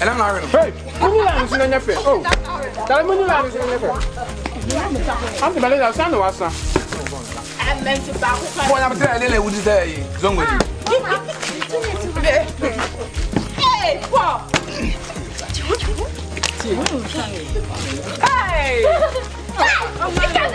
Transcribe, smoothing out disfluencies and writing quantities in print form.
And I'm not ready. Hey, when you land in your face. Oh, tell me when you land in your face. I'm the man son of us. I'm meant to back. What I'm telling you, would you say? Zongo. Hey, Paul. Hey! Oh, my God.